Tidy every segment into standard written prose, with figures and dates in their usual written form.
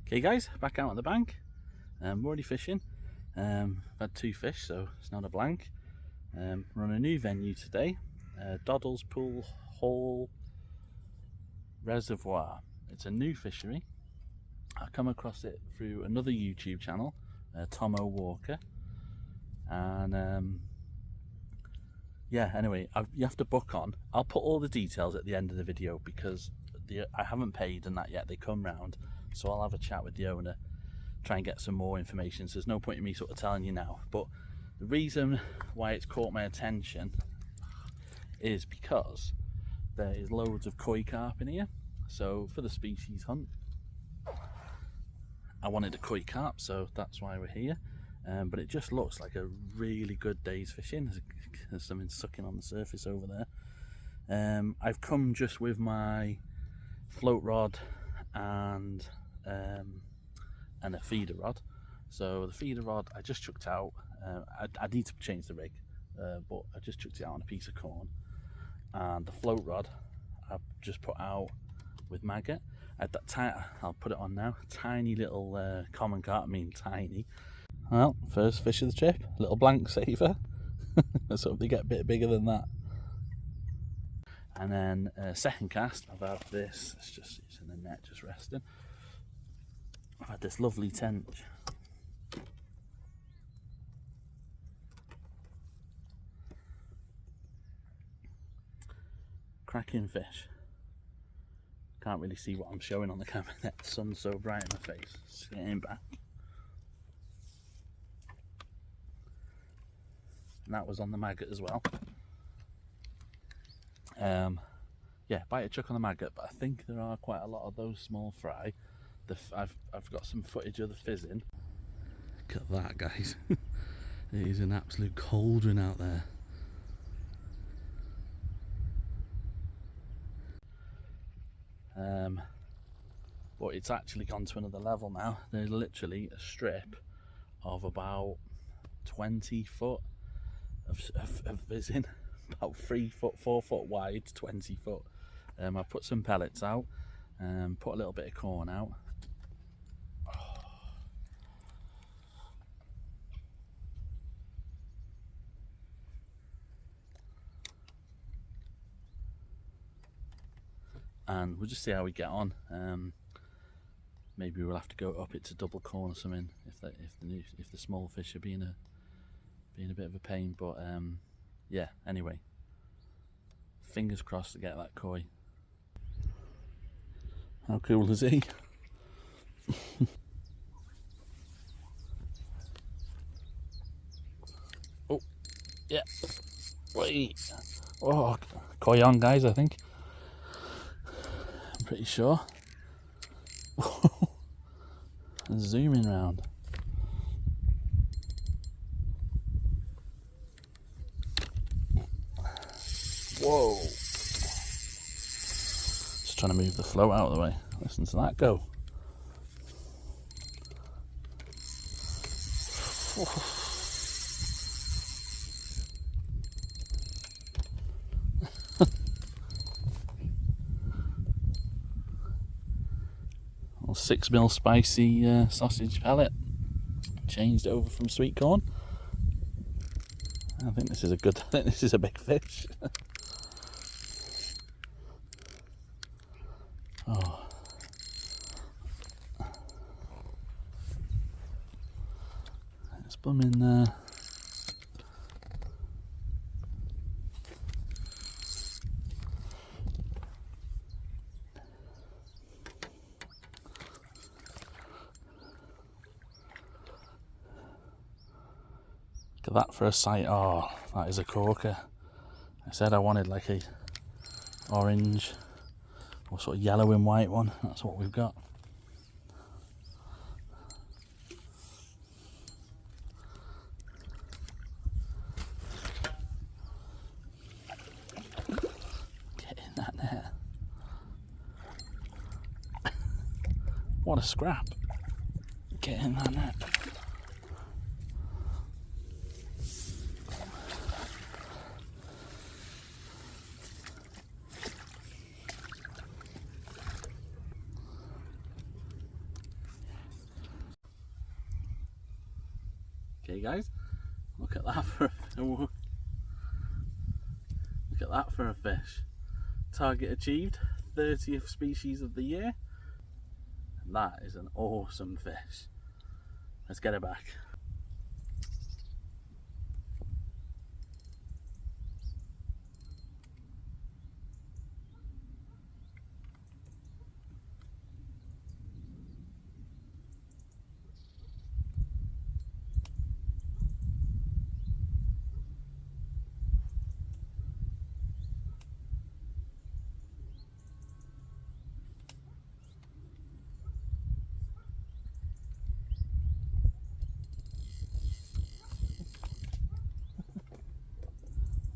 Okay guys, back out on the bank. We're already fishing. I've had 2 fish, so it's not a blank. We're on a new venue today, Doddlespool Hall Reservoir. It's a new fishery. I come across it through another YouTube channel, Tom Walker, and yeah, anyway, you have to book on. I'll put all the details at the end of the video because I haven't paid and that yet. They come round, so I'll have a chat with the owner, try and get some more information. So there's no point in me sort of telling you now, but the reason why it's caught my attention is because there is loads of koi carp in here. So for the species hunt, I wanted a koi carp, so that's why we're here. But it just looks like a really good day's fishing. There's something sucking on the surface over there. I've come just with my float rod and a feeder rod. So the feeder rod I just chucked out. I need to change the rig, but I just chucked it out on a piece of corn. And the float rod I've just put out with maggot. At that I'll put it on now. Tiny little common carp, I mean tiny. Well, first fish of the trip, a little blank saver. Let's hope they get a bit bigger than that. And then second cast, I've had this. It's in the net, just resting. I've had this lovely tench. Cracking fish. Can't really see what I'm showing on the camera net. The sun's so bright in my face. It's getting back. And that was on the maggot as well. Yeah, bite a chuck on the maggot, but I think there are quite a lot of those small fry. I've got some footage of the fizzing. Look at that, guys. It is an absolute cauldron out there. But it's actually gone to another level now. There's literally a strip of about 20 foot of fizzing, about 3 foot, 4 foot wide, 20 foot. I put some pellets out, put a little bit of corn out. And we'll just see how we get on. Maybe we'll have to go up it to double corn or something if the small fish are being a bit of a pain. But yeah, anyway, fingers crossed to get that koi. How cool is he? Oh, yeah. Wait. Oh, koi on, guys, I think. I'm pretty sure. Zooming round. Whoa. Just trying to move the float out of the way. Listen to that go. Little 6mm spicy sausage pellet. Changed over from sweet corn. I think this is a big fish. Oh. It's bumming Look at that for a sight. Oh, that is a corker. I said I wanted like a orange or sort of yellow and white one. That's what we've got. Get in that net. What a scrap. Get in that net. Okay guys, look at that for look at that for a fish. Target achieved, 30th species of the year. And that is an awesome fish. Let's get it back.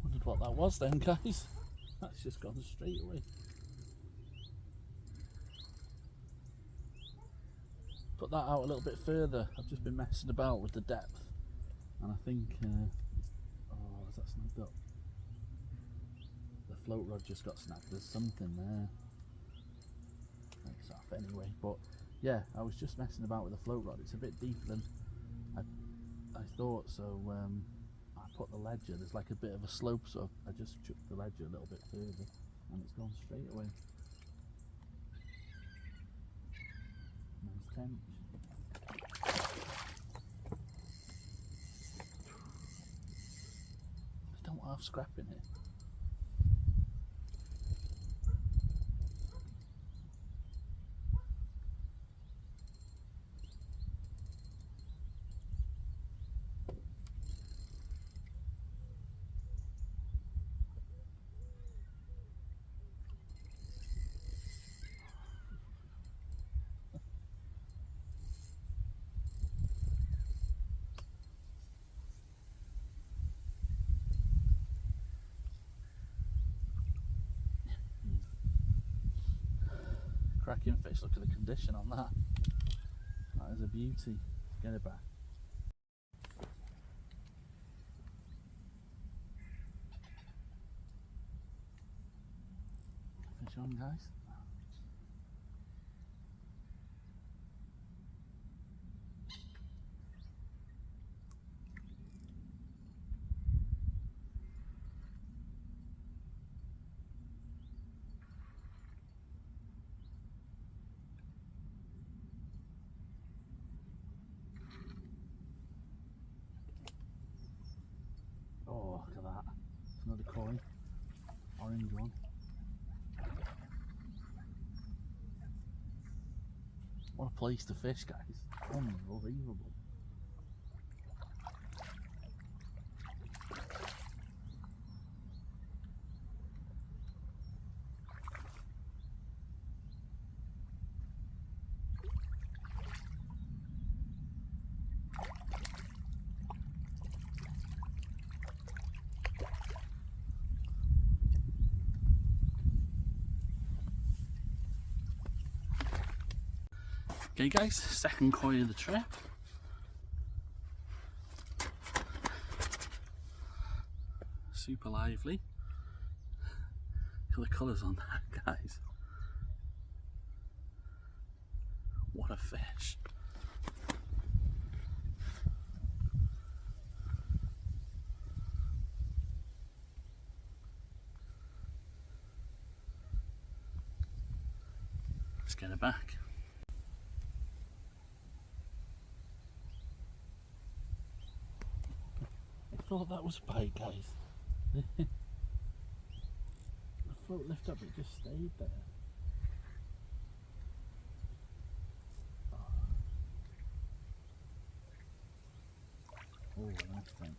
Wondered what that was then, guys. That's just gone straight away. Put that out a little bit further. I've just been messing about with the depth, and I think oh, is that snagged up? The float rod just got snagged. There's something there. It's off anyway, but yeah, I was just messing about with the float rod. It's a bit deeper than I thought, so I put the ledger. There's like a bit of a slope, so I just chucked the ledger a little bit further, and it's gone straight away. Nice tench. I don't have scrap in here. Cracking fish, look at the condition on that. That is a beauty. Get it back. Fish on, guys. Oh, look at that. It's another koi. Orange one. What a place to fish, guys. Unbelievable. Okay guys, second koi of the trip. Super lively. Look at the colours on that, guys. What a fish. Let's get it back. I thought that was a bite, guys. The float lift up, it just stayed there. Oh, nice tench.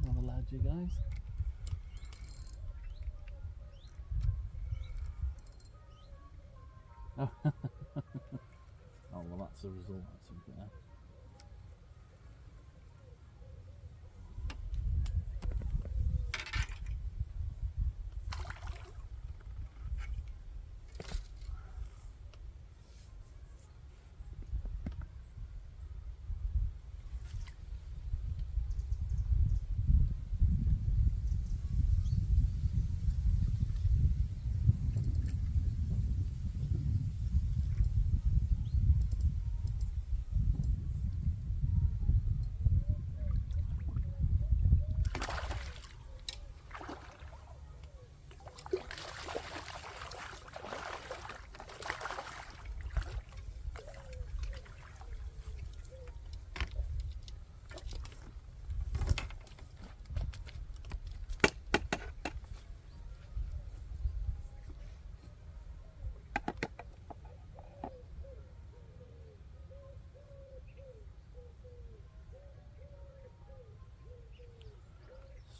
On the ledge, you guys. Oh, well, that's the result. That's something there.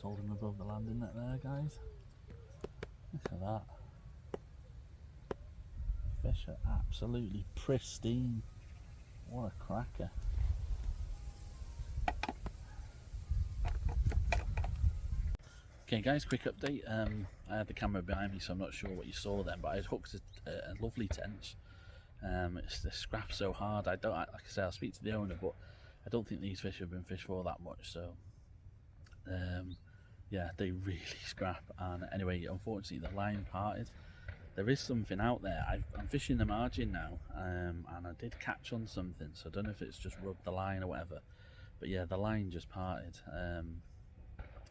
Sold him above the landing net there, guys. Look at that. Fish are absolutely pristine. What a cracker. Okay guys, quick update. I had the camera behind me, so I'm not sure what you saw then, but I had hooked a lovely tench. It's the scrap so hard. Like I say, I'll speak to the owner, but I don't think these fish have been fished for that much. So yeah, they really scrap. And anyway, unfortunately, the line parted. There is something out there. I'm fishing the margin now, and I did catch on something. So I don't know if it's just rubbed the line or whatever. But yeah, the line just parted.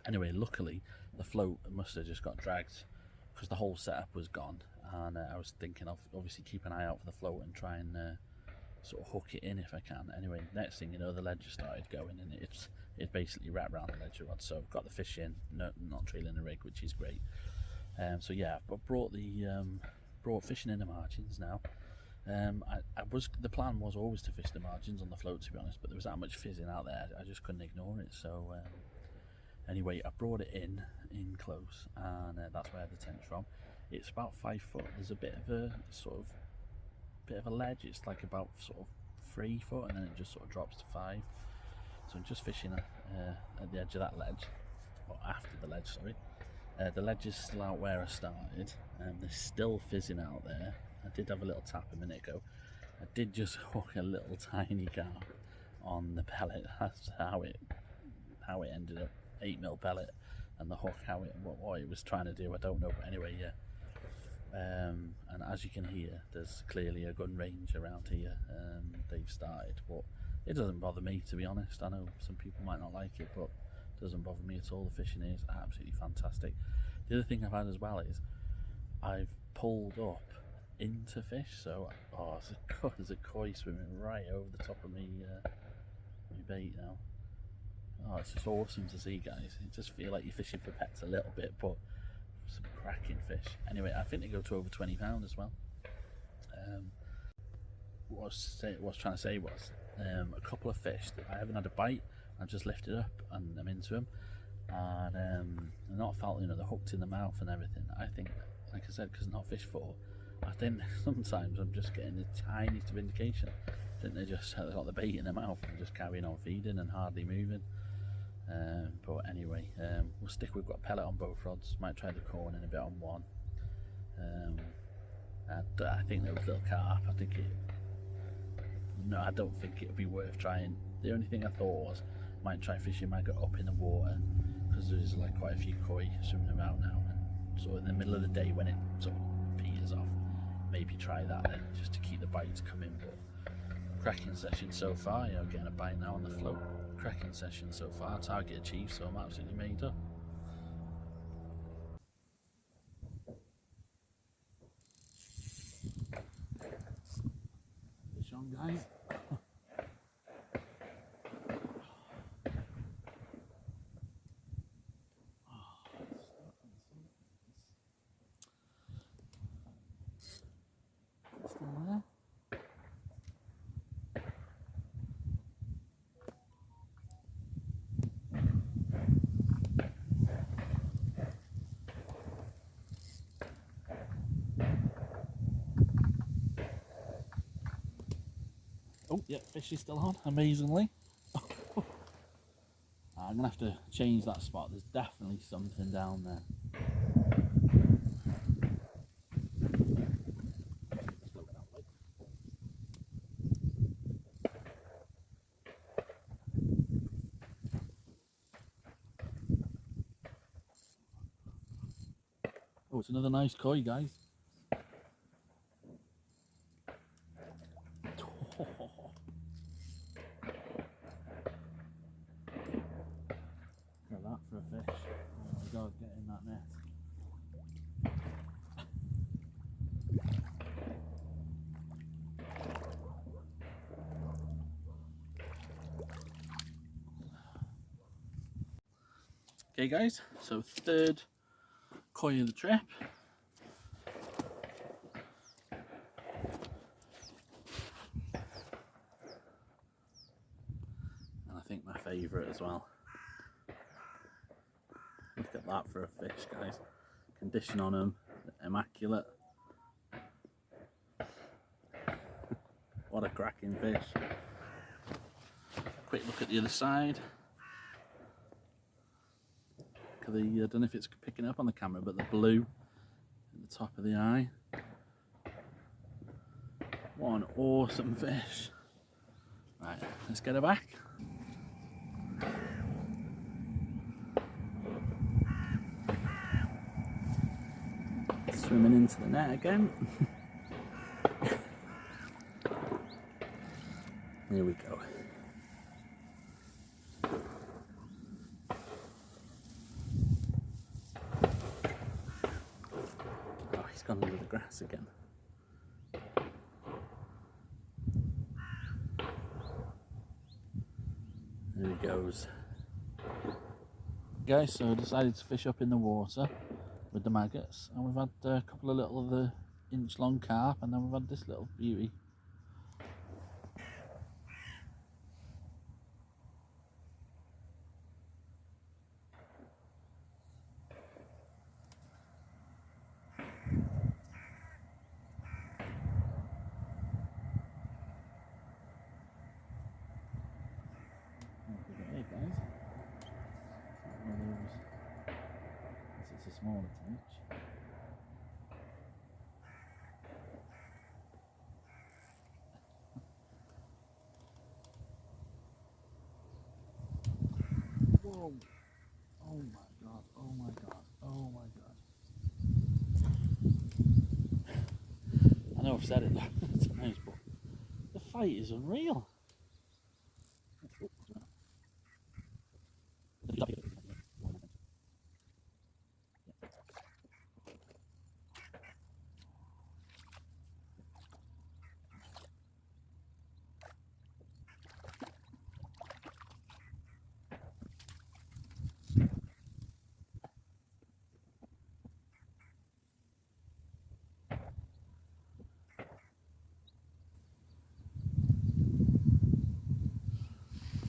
Anyway, luckily the float must have just got dragged because the whole setup was gone, and I was thinking of obviously keep an eye out for the float and try and sort of hook it in if I can. Anyway, next thing you know, the ledger started going, and it basically wrapped around the ledger rod, so I've got the fish in, not trailing the rig, which is great. So yeah, I've brought fishing in the margins now. The plan was always to fish the margins on the float, to be honest, but there was that much fizzing out there, I just couldn't ignore it. So anyway, I brought it in close, and that's where I had the tench from. It's about 5 foot. There's a bit of a ledge. It's like about sort of 3 foot, and then it just sort of drops to 5. So I'm just fishing at the edge of that ledge, or after the ledge, sorry. The ledge is still out where I started, and there's still fizzing out there. I did have a little tap a minute ago. I did just hook a little tiny carp on the pellet. That's how it ended up. 8mm pellet, and the hook, what it was trying to do, I don't know, but anyway, yeah. And as you can hear, there's clearly a gun range around here. They've started, but it doesn't bother me, to be honest. I know some people might not like it, but it doesn't bother me at all. The fishing is absolutely fantastic. The other thing I've had as well is I've pulled up into fish, so there's a koi swimming right over the top of me bait now. Oh, it's just awesome to see, guys. You just feel like you're fishing for pets a little bit, but some cracking fish. Anyway, I think they go to over 20 pounds as well. What I was trying to say was a couple of fish that I haven't had a bite. I've just lifted up and I'm into them, and I'm not felt, they're hooked in the mouth and everything. I think, like I said, because not fished for, I think sometimes I'm just getting the tiniest of indication. I think they just got the bait in their mouth and just carrying on feeding and hardly moving. But anyway, we'll stick. We've got pellet on both rods. Might try the corn in a bit on one. I think there was little carp. I don't think it would be worth trying. The only thing I thought was might try fishing maggot up in the water, because there's like quite a few koi swimming around now, and so in the middle of the day when it sort of peters off, maybe try that then, just to keep the bites coming. But cracking session so far, getting a bite now on the float. Cracking session so far, target achieved, so I'm absolutely made up. Fish on, guys. Still there. Yep, fish is still on, amazingly. I'm gonna have to change that spot. There's definitely something down there. Oh, it's another nice koi, guys. Look at that for a fish. Oh my god, get in that net. Okay guys, so third koi of the trip. And I think my favourite as well. Look at that for a fish, guys. Condition on them, immaculate. What a cracking fish. Quick look at the other side. Look at the, I don't know if it's picking up on the camera, but the blue at the top of the eye. What an awesome fish. Right, let's get her back. Swimming into the net again. Here we go. Oh, he's gone under the grass again. There he goes. Guys, so I decided to fish up in the water with the maggots, and we've had a couple of little of the inch-long carp, and then we've had this little beauty. Hey guys, it's a smaller tench. Whoa! Oh my god! Oh my god! Oh my god! I know I've said it times, but the fight is unreal.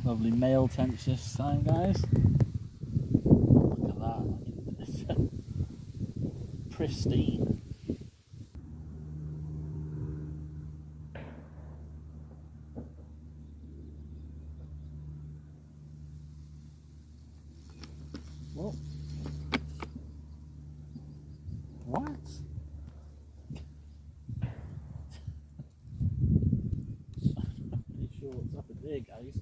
Lovely male tench this time, guys. Look at that. It's pristine. Whoa. What? I'm pretty sure what's up in there, guys.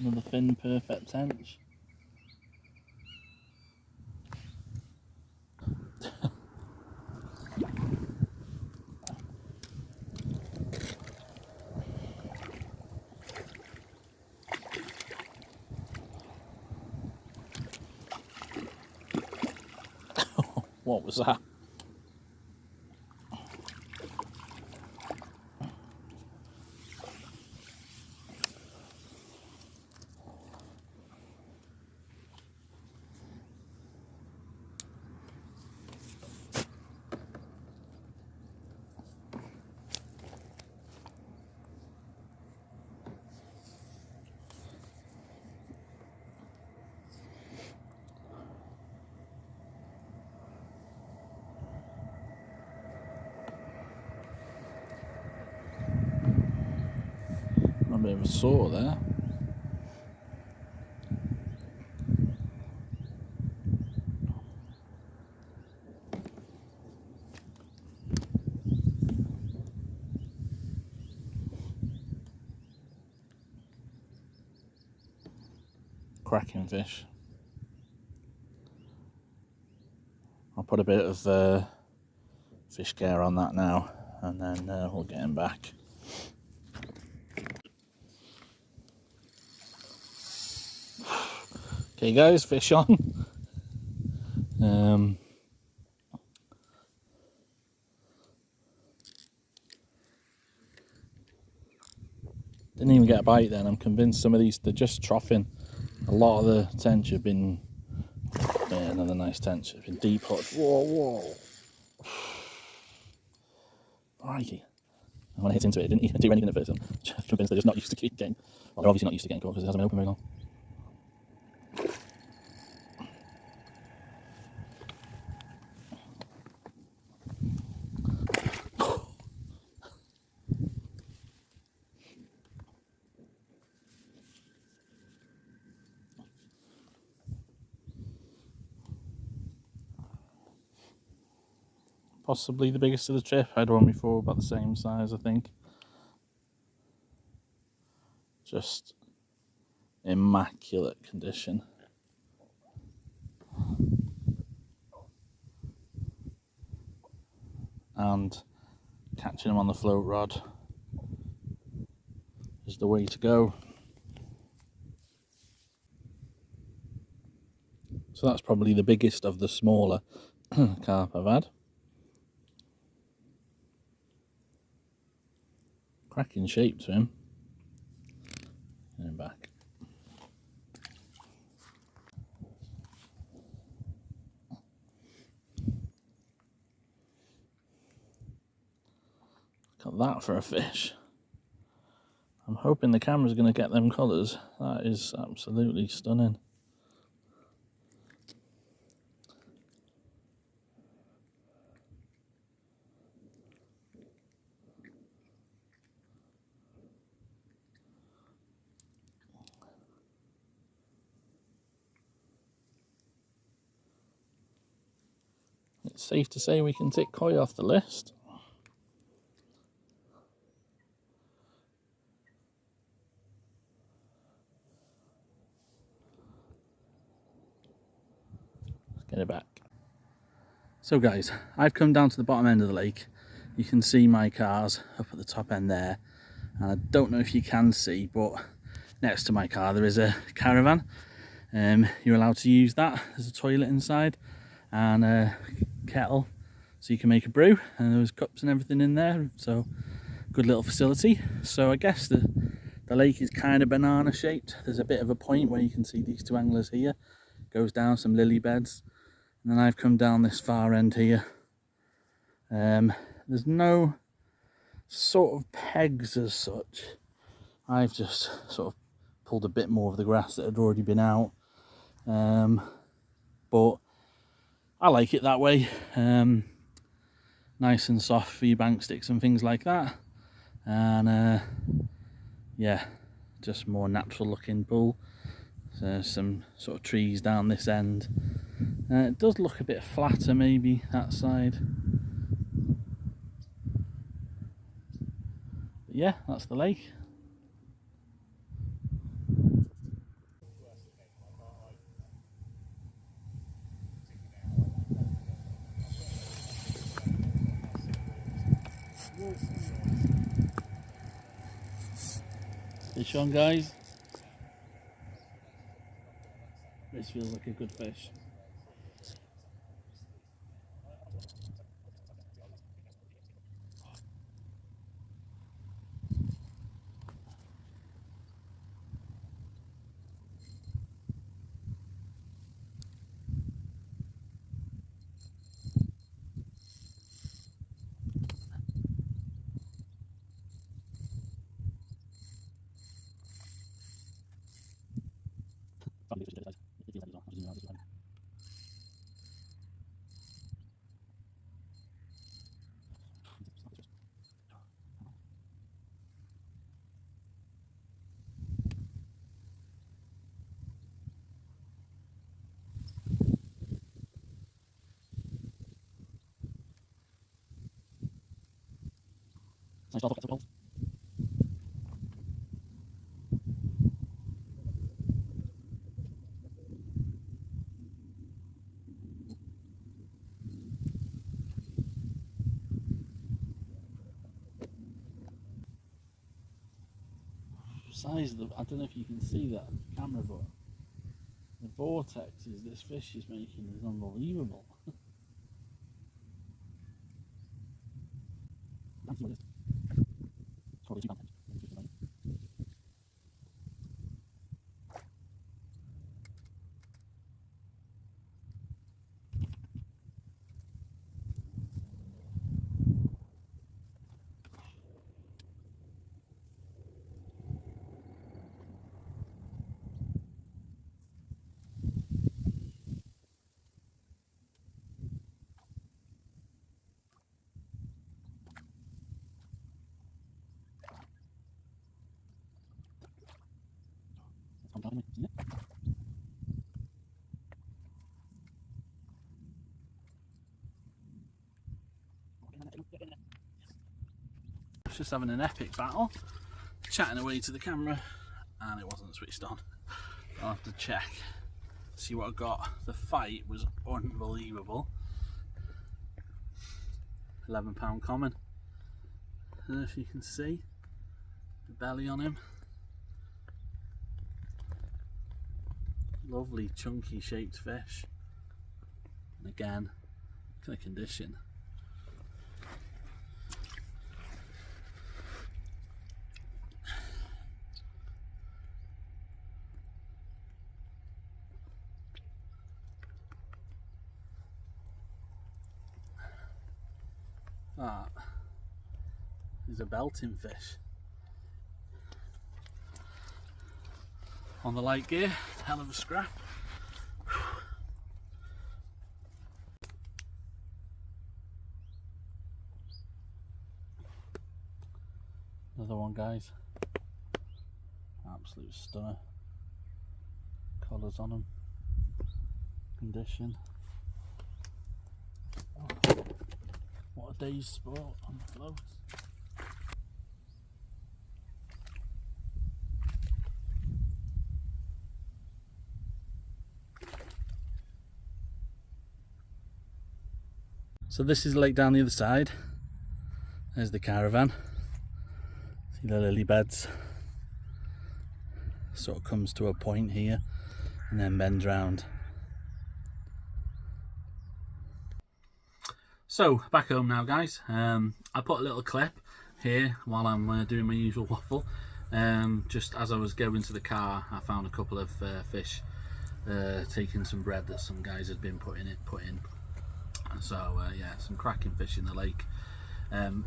Another fin perfect tench. What was that? bit of a saw there. Cracking fish. I'll put a bit of fish care on that now, and then we'll get him back. Okay guys, fish on. Didn't even get a bite then. I'm convinced some of these, they're just troughing. A lot of the tench have been, yeah, another nice tench, have been deep hooked. Whoa, whoa. Righty. When I hit into it, it didn't even do anything at first. I'm just convinced they're just not used to getting, well, they're obviously not used to getting caught because it hasn't been open very long. Possibly the biggest of the trip. I had one before about the same size, I think. Just immaculate condition. And catching them on the float rod is the way to go. So that's probably the biggest of the smaller carp I've had. Cracking shape to him. Get him back. Got that for a fish. I'm hoping the camera's going to get them colours. That is absolutely stunning. It's safe to say we can tick koi off the list. Let's get it back. So guys, I've come down to the bottom end of the lake. You can see my cars up at the top end there. And I don't know if you can see, but next to my car there is a caravan. You're allowed to use that. There's a toilet inside and a kettle so you can make a brew, and there's cups and everything in there, so good little facility. So I guess the lake is kind of banana shaped. There's a bit of a point where you can see these two anglers here, goes down some lily beds, and then I've come down this far end here. There's no sort of pegs as such. I've just sort of pulled a bit more of the grass that had already been out, but I like it that way. Nice and soft for your bank sticks and things like that, and yeah, just more natural looking pool. There's some sort of trees down this end. It does look a bit flatter maybe that side, but yeah, that's the lake. Fish on, guys. This feels like a good fish. Nice dog, look at the size of the, I don't know if you can see that on the camera, but the vortexes this fish is making is unbelievable. Just having an epic battle, chatting away to the camera, and it wasn't switched on. I'll have to check, see what I got. The fight was unbelievable. £11 common. I don't know if you can see the belly on him. Lovely chunky shaped fish, and again, kind of condition. That is a belting fish. On the light gear, hell of a scrap. Another one, guys. Absolute stunner. Colours on them. Condition. Oh, what a day's sport on the float. So this is the lake down the other side. There's the caravan. See the lily beds. Sort of comes to a point here and then bends round. So back home now, guys. I put a little clip here while I'm doing my usual waffle. Just as I was going to the car, I found a couple of fish taking some bread that some guys had been put in. So yeah, some cracking fish in the lake.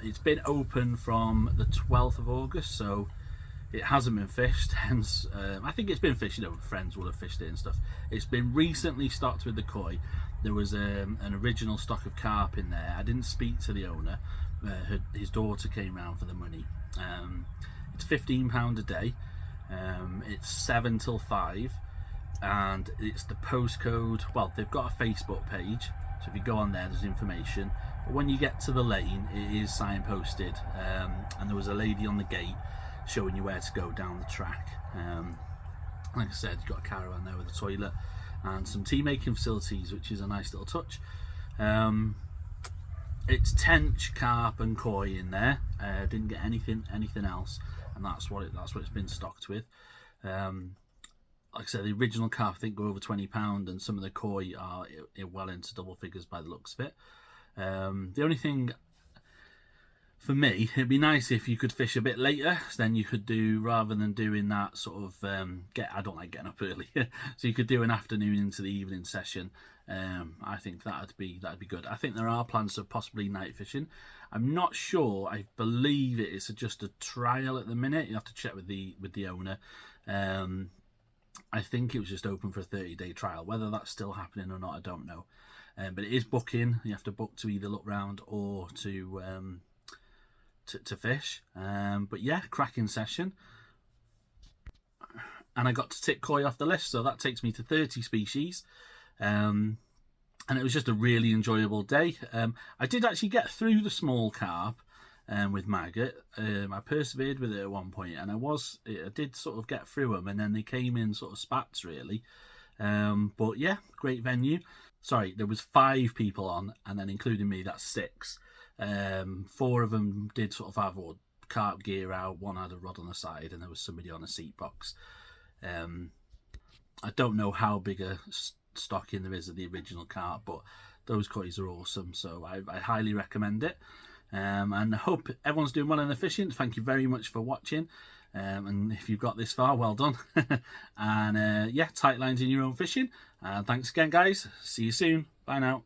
It's been open from the 12th of August, so it hasn't been fished. Hence, I think it's been fished. You know, friends will have fished it and stuff. It's been recently stocked with the koi. There was an original stock of carp in there. I didn't speak to the owner. His daughter came round for the money. It's £15 a day. It's 7 till 5, and it's the postcode. Well, they've got a Facebook page. So if you go on there, there's information. But when you get to the lane, it is signposted, and there was a lady on the gate showing you where to go down the track. Like I said, you've got a caravan there with a toilet and some tea making facilities, which is a nice little touch. It's tench, carp and koi in there. Didn't get anything else, and that's what it's been stocked with. Like I said, the original carp I think go over £20, and some of the koi are well into double figures by the looks of it. The only thing for me, it'd be nice if you could fish a bit later, so then you could do, rather than doing that sort of I don't like getting up early, so you could do an afternoon into the evening session. I think that'd be good. I think there are plans of possibly night fishing. I'm not sure. I believe it is just a trial at the minute. You have to check with the owner. I think it was just open for a 30-day trial. Whether that's still happening or not, I don't know. But it is booking. You have to book to either look round or to fish. But yeah, cracking session. And I got to tick koi off the list, so that takes me to 30 species. And it was just a really enjoyable day. I did actually get through the small carp. with maggot. I persevered with it at one point, and I did sort of get through them, and then they came in sort of spats really. But yeah, great venue. Sorry, there was 5 people on, and then including me, that's 6. 4 of them did sort of have carp gear out. One had a rod on the side, and there was somebody on a seat box. I don't know how big a stocking there is of the original carp, but those koi are awesome, so I highly recommend it. And I hope everyone's doing well in the fishing. Thank you very much for watching. And if you've got this far, well done. And yeah, tight lines in your own fishing. And thanks again, guys. See you soon. Bye now.